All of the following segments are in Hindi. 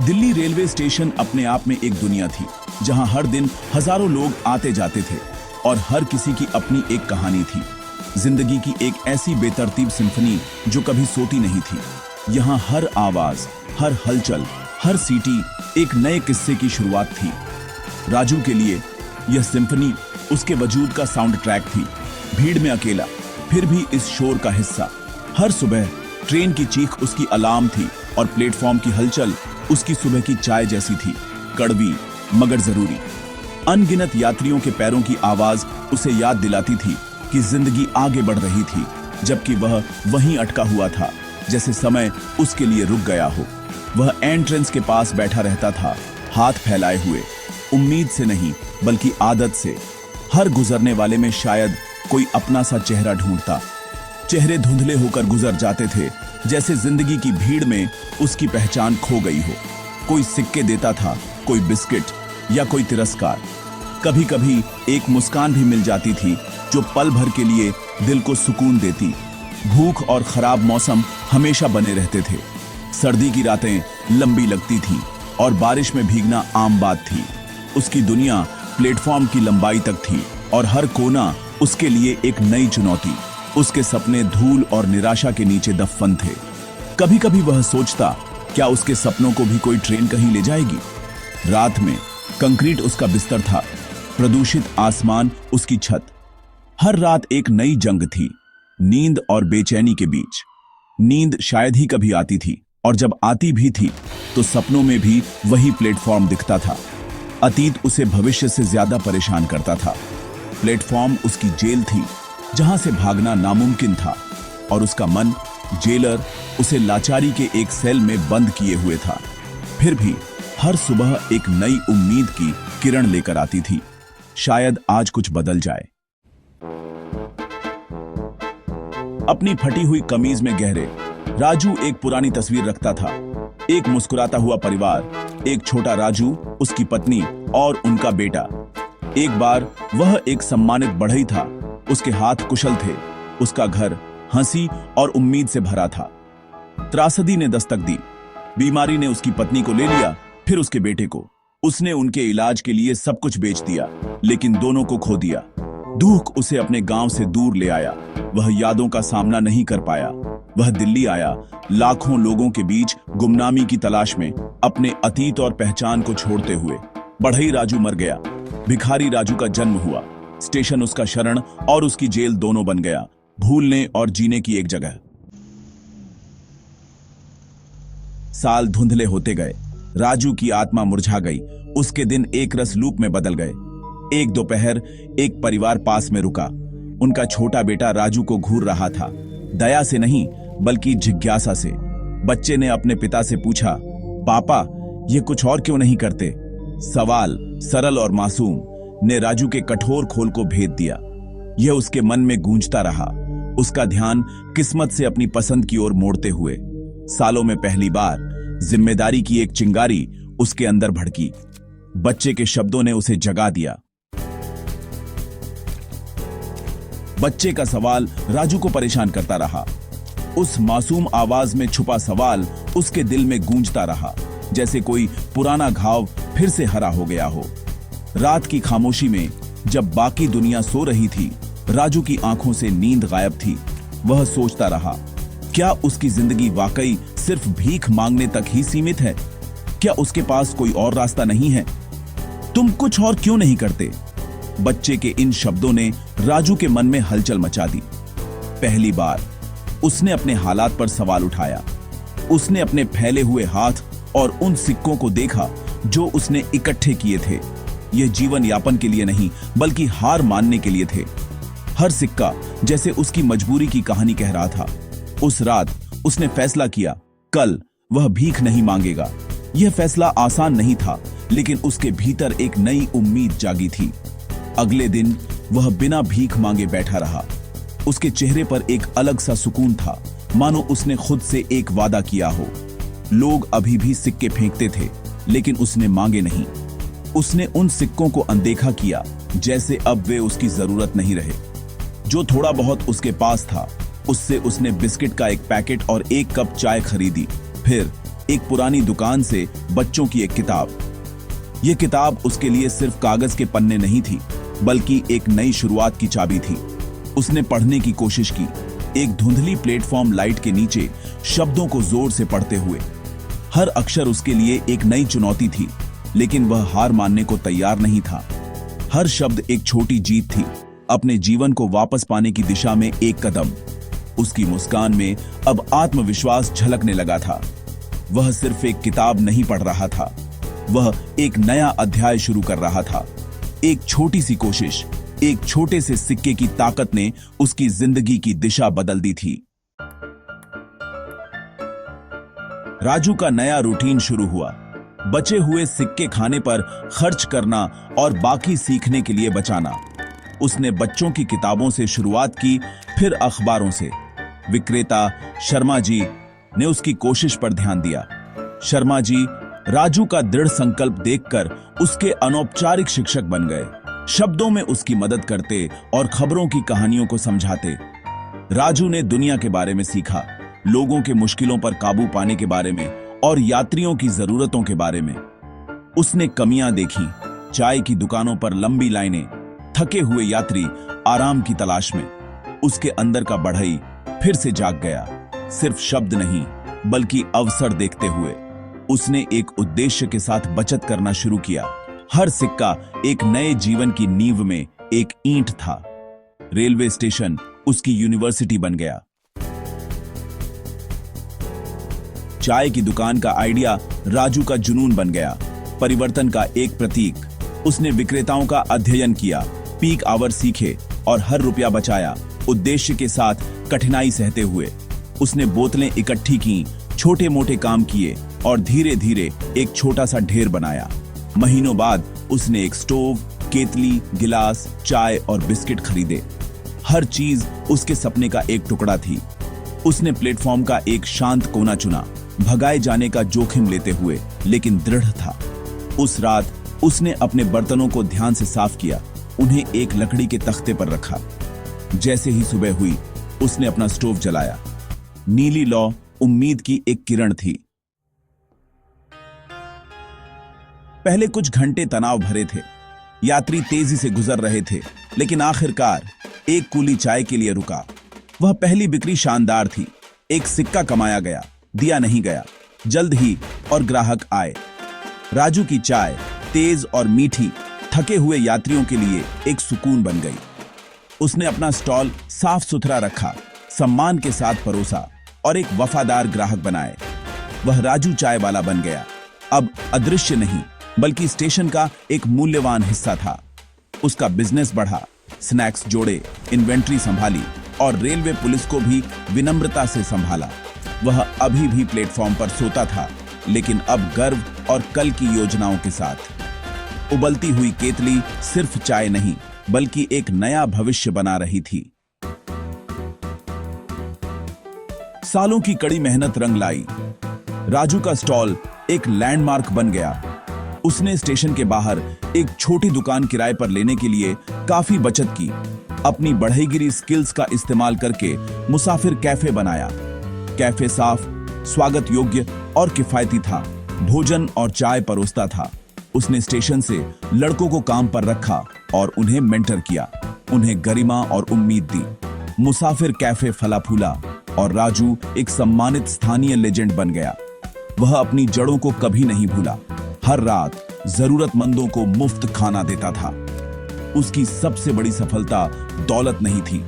दिल्ली रेलवे स्टेशन अपने आप में एक दुनिया थी, जहां हर दिन हजारों लोग आते जाते थे और हर किसी की अपनी एक कहानी थी। जिंदगी की एक ऐसी बेतरतीब सिम्फनी जो कभी सोती नहीं थी। यहाँ हर आवाज, हर हलचल, हर सीटी एक नए किस्से की शुरुआत थी। राजू के लिए यह सिम्फनी उसके वजूद का साउंड ट्रैक थी। भीड़ में अकेला, फिर भी इस शोर का हिस्सा। हर सुबह ट्रेन की चीख उसकी अलार्म थी और प्लेटफॉर्म की हलचल उसकी सुबह की चाय जैसी थी, कड़वी मगर जरूरी। अनगिनत यात्रियों के पैरों की आवाज उसे याद दिलाती थी कि जिंदगी आगे बढ़ रही थी, जबकि वह वहीं अटका हुआ था, जैसे समय उसके लिए रुक गया हो। वह एंट्रेंस के पास बैठा रहता था, हाथ फैलाए हुए, उम्मीद से नहीं बल्कि आदत से। हर गुजरने वाले में शायद कोई अपना सा चेहरा ढूंढता। चेहरे धुंधले होकर गुजर जाते थे, जैसे जिंदगी की भीड़ में उसकी पहचान खो गई हो। कोई सिक्के देता था, कोई बिस्किट या कोई तिरस्कार। कभी कभी एक मुस्कान भी मिल जाती थी जो पल भर के लिए दिल को सुकून देती। भूख और खराब मौसम हमेशा बने रहते थे। सर्दी की रातें लंबी लगती थीं और बारिश में भीगना आम बात थी। उसकी दुनिया प्लेटफॉर्म की लंबाई तक थी और हर कोना उसके लिए एक नई चुनौती। उसके सपने धूल और निराशा के नीचे दफन थे। कभी कभी वह सोचता, क्या उसके सपनों को भी कोई ट्रेन कहीं ले जाएगी? रात में कंक्रीट उसका बिस्तर था, प्रदूषित आसमान उसकी छत। हर रात एक नई जंग थी, नींद और बेचैनी के बीच। नींद शायद ही कभी आती थी, और जब आती भी थी तो सपनों में भी वही प्लेटफॉर्म दिखता था। अतीत उसे भविष्य से ज्यादा परेशान करता था। प्लेटफॉर्म उसकी जेल थी, जहां से भागना नामुमकिन था, और उसका मन, जेलर, उसे लाचारी के एक सेल में बंद किए हुए था। फिर भी हर सुबह एक नई उम्मीद की किरण लेकर आती थी। शायद आज कुछ बदल जाए। अपनी फटी हुई कमीज में गहरे राजू एक पुरानी तस्वीर रखता था। एक मुस्कुराता हुआ परिवार, एक छोटा राजू, उसकी पत्नी और उनका बेटा। एक बार वह एक सम्मानित बढ़ई था। उसके हाथ कुशल थे। उसका घर हंसी और उम्मीद से भरा था। त्रासदी ने दस्तक दी। बीमारी ने उसकी पत्नी को ले लिया, फिर उसके बेटे को। उसने उनके इलाज के लिए सब कुछ बेच दिया, लेकिन दोनों को खो दिया। दुख उसे अपने गांव से दूर ले आया। वह यादों का सामना नहीं कर पाया। वह दिल्ली आया, लाखों लोगों के बीच गुमनामी की तलाश में, अपने अतीत और पहचान को छोड़ते हुए। बढ़ई राजू मर गया, भिखारी राजू का जन्म हुआ। स्टेशन उसका शरण और उसकी जेल दोनों बन गया, भूलने और जीने की एक जगह। साल धुंधले होते गए। राजू की आत्मा मुरझा गई। उसके दिन एक रस लूप में बदल गए। एक दोपहर एक परिवार पास में रुका। उनका छोटा बेटा राजू को घूर रहा था, दया से नहीं बल्कि जिज्ञासा से। बच्चे ने अपने पिता से पूछा, पापा ये कुछ और क्यों नहीं करते? सवाल सरल और मासूम ने राजू के कठोर खोल को भेद दिया। यह उसके मन में गूंजता रहा, उसका ध्यान किस्मत से अपनी पसंद की ओर मोड़ते हुए। सालों में पहली बार जिम्मेदारी की एक चिंगारी उसके अंदर भड़की। बच्चे के शब्दों ने उसे जगा दिया। बच्चे का सवाल राजू को परेशान करता रहा। उस मासूम आवाज में छुपा सवाल उसके दिल में गूंजता रहा, जैसे कोई पुराना घाव फिर से हरा हो गया हो। रात की खामोशी में जब बाकी दुनिया सो रही थी, राजू की आंखों से नींद गायब थी। वह सोचता रहा, क्या उसकी जिंदगी वाकई सिर्फ भीख मांगने तक ही सीमित है? क्या उसके पास कोई और रास्ता नहीं है? तुम कुछ और क्यों नहीं करते? बच्चे के इन शब्दों ने राजू के मन में हलचल मचा दी। पहली बार उसने अपने हालात पर सवाल उठाया। उसने अपने फैले हुए हाथ और उन सिक्कों को देखा जो उसने इकट्ठे किए थे। यह जीवन यापन के लिए नहीं बल्कि हार मानने के लिए थे। हर सिक्का जैसे उसकी मजबूरी की कहानी कह रहा था। उस रात उसने फैसला किया, कल वह भीख नहीं मांगेगा। यह फैसला आसान नहीं था, लेकिन उसके भीतर एक नई उम्मीद जागी थी। अगले दिन वह बिना भीख मांगे बैठा रहा। उसके चेहरे पर एक अलग सा सुकून था, मानो उसने खुद से एक वादा किया हो। लोग अभी भी सिक्के फेंकते थे, लेकिन उसने मांगे नहीं। उसने उन सिक्कों को अनदेखा किया, जैसे अब वे उसकी जरूरत नहीं रहे। जो थोड़ा बहुत उसके पास था, उससे उसने बिस्किट का एक पैकेट और एक कप चाय खरीदी। फिर एक पुरानी दुकान से बच्चों की एक किताब। यह किताब उसके लिए सिर्फ कागज के पन्ने नहीं थी, बल्कि एक नई शुरुआत की चाबी थी। उसने पढ़ने की कोशिश की, एक धुंधली प्लेटफॉर्म लाइट के नीचे शब्दों को जोर से पढ़ते हुए। हर अक्षर उसके लिए एक नई चुनौती थी, लेकिन वह हार मानने को तैयार नहीं था। हर शब्द एक छोटी जीत थी, अपने जीवन को वापस पाने की दिशा में एक कदम। उसकी मुस्कान में अब आत्मविश्वास झलकने लगा था। वह सिर्फ एक किताब नहीं पढ़ रहा था, वह एक नया अध्याय शुरू कर रहा था। एक छोटी सी कोशिश, एक छोटे से सिक्के की ताकत ने उसकी जिंदगी की दिशा बदल दी थी। राजू का नया रूटीन शुरू हुआ। बचे हुए सिक्के खाने पर खर्च करना और बाकी सीखने के लिए बचाना। उसने बच्चों की किताबों से शुरुआत की, फिर अखबारों से। विक्रेता शर्मा जी ने उसकी कोशिश पर ध्यान दिया। शर्मा जी राजू का दृढ़ संकल्प देखकर उसके अनौपचारिक शिक्षक बन गए, शब्दों में उसकी मदद करते और खबरों की कहानियों को समझाते। राजू ने दुनिया के बारे में सीखा, लोगों के मुश्किलों पर काबू पाने के बारे में और यात्रियों की जरूरतों के बारे में। उसने कमियां देखी, चाय की दुकानों पर लंबी लाइनें, थके हुए यात्री आराम की तलाश में। उसके अंदर का बढ़ई फिर से जाग गया, सिर्फ शब्द नहीं बल्कि अवसर देखते हुए। उसने एक उद्देश्य के साथ बचत करना शुरू किया। हर सिक्का एक नए जीवन की नींव में एक ईंट था। रेलवे स्टेशन उसकी यूनिवर्सिटी बन गया। चाय की दुकान का आइडिया राजू का जुनून बन गया, परिवर्तन का एक प्रतीक। उसने विक्रेताओं का अध्ययन किया, पीक आवर सीखे और हर रुपया बचाया, उद्देश्य के साथ, कठिनाई सहते हुए। उसने बोतलें इकट्ठी की, छोटे मोटे काम किए और धीरे धीरे एक छोटा सा ढेर बनाया। महीनों बाद उसने एक स्टोव, केतली, गिलास, चाय और बिस्किट खरीदे। हर चीज उसके सपने का एक टुकड़ा थी। उसने प्लेटफॉर्म का एक शांत कोना चुना, भगाए जाने का जोखिम लेते हुए, लेकिन दृढ़ था। उस रात उसने अपने बर्तनों को ध्यान से साफ किया, उन्हें एक लकड़ी के तख्ते पर रखा। जैसे ही सुबह हुई, उसने अपना स्टोव जलाया। नीली लौ उम्मीद की एक किरण थी। पहले कुछ घंटे तनाव भरे थे, यात्री तेजी से गुजर रहे थे, लेकिन आखिरकार एक कूली चाय के लिए रुका। वह पहली बिक्री शानदार थी, एक सिक्का कमाया गया, दिया नहीं गया। जल्द ही और ग्राहक आए। राजू की चाय तेज और मीठी, थके हुए यात्रियों के लिए एक सुकून बन गई। उसने अपना स्टॉल साफ सुथरा रखा, सम्मान के साथ परोसा और एक वफादार ग्राहक बनाए। वह राजू चाय वाला बन गया, अब अदृश्य नहीं बल्कि स्टेशन का एक मूल्यवान हिस्सा था। उसका बिजनेस बढ़ा, स्नैक्स जोड़े, इन्वेंट्री संभाली और रेलवे पुलिस को भी विनम्रता से संभाला। वह अभी भी प्लेटफॉर्म पर सोता था, लेकिन अब गर्व और कल की योजनाओं के साथ। उबलती हुई केतली सिर्फ चाय नहीं बल्कि एक नया भविष्य बना रही थी। सालों की कड़ी मेहनत रंग लाई। राजू का स्टॉल एक लैंडमार्क बन गया। उसने स्टेशन के बाहर एक छोटी दुकान किराए पर लेने के लिए काफी बचत की। अपनी बढ़ईगिरी स्किल्स का इस्तेमाल करके मुसाफिर कैफे बनाया। कैफे साफ, स्वागत योग्य और किफायती था। भोजन और चाय परोसता था। उसने स्टेशन से लड़कों को काम पर रखा और उन्हें मेंटर किया, उन्हें गरिमा और उम्मीद दी। मुसाफिर कैफे फला फूला और राजू एक सम्मानित स्थानीय लेजेंड बन गया। वह अपनी जड़ों को कभी नहीं भूला। हर रात जरूरतमंदों को मुफ्त खाना देता था। उसकी सबसे बड़ी सफलता दौलत नहीं थी,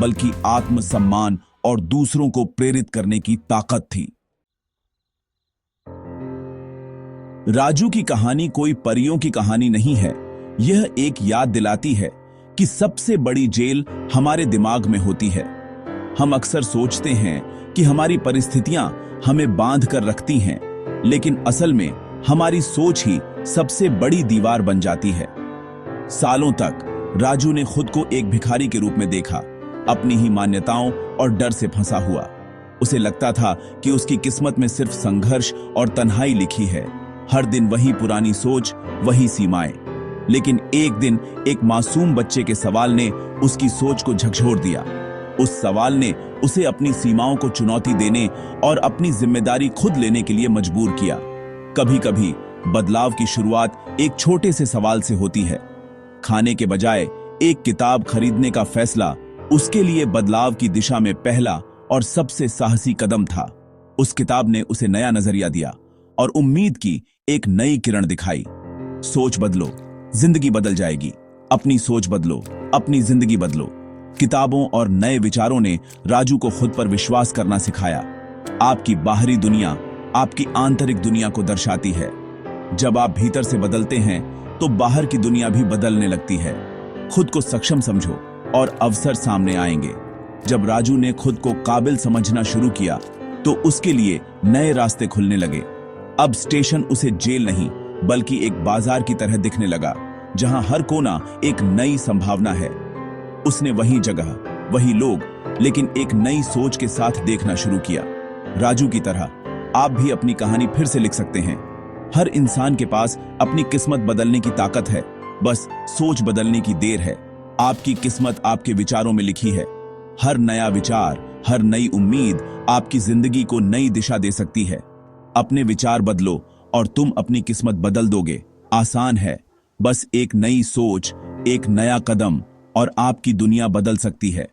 बल्कि आत्मसम्मान और दूसरों को प्रेरित करने की ताकत थी। राजू की कहानी कोई परियों की कहानी नहीं है। यह एक याद दिलाती है कि सबसे बड़ी जेल हमारे दिमाग में होती है। हम अक्सर सोचते हैं कि हमारी परिस्थितियां हमें बांध कर रखती हैं, लेकिन असल में हमारी सोच ही सबसे बड़ी दीवार बन जाती है। सालों तक राजू ने खुद को एक भिखारी के रूप में देखा, अपनी ही मान्यताओं और डर से फंसा हुआ। उसे लगता था कि उसकी किस्मत में सिर्फ संघर्ष और तन्हाई लिखी है। हर दिन वही पुरानी सोच, वही सीमाएं। लेकिन एक दिन एक मासूम बच्चे के सवाल ने उसकी सोच को झकझोर दिया। उस सवाल ने उसे अपनी सीमाओं को चुनौती देने और अपनी जिम्मेदारी खुद लेने के लिए मजबूर किया। कभी कभी बदलाव की शुरुआत एक छोटे से सवाल से होती है। खाने के बजाय एक किताब खरीदने का फैसला उसके लिए बदलाव की दिशा में पहला और सबसे साहसी कदम था। उस किताब ने उसे नया नजरिया दिया और उम्मीद की एक नई किरण दिखाई। सोच बदलो, जिंदगी बदल जाएगी। अपनी सोच बदलो, अपनी जिंदगी बदलो। किताबों और नए विचारों ने राजू को खुद पर विश्वास करना सिखाया। आपकी बाहरी दुनिया आपकी आंतरिक दुनिया को दर्शाती है। जब आप भीतर से बदलते हैं तो बाहर की दुनिया भी बदलने लगती है। खुद को सक्षम समझो और अवसर सामने आएंगे। जब राजू ने खुद को काबिल समझना शुरू किया तो उसके लिए नए रास्ते खुलने लगे। अब स्टेशन उसे जेल नहीं बल्कि एक बाजार की तरह दिखने लगा, जहां हर कोना एक नई संभावना है। उसने वही जगह, वही लोग, लेकिन एक नई सोच के साथ देखना शुरू किया। राजू की तरह आप भी अपनी कहानी फिर से लिख सकते हैं। हर इंसान के पास अपनी किस्मत बदलने की ताकत है, बस सोच बदलने की देर है। आपकी किस्मत आपके विचारों में लिखी है। हर नया विचार, हर नई उम्मीद आपकी जिंदगी को नई दिशा दे सकती है। अपने विचार बदलो और तुम अपनी किस्मत बदल दोगे। आसान है, बस एक नई सोच, एक नया कदम और आपकी दुनिया बदल सकती है।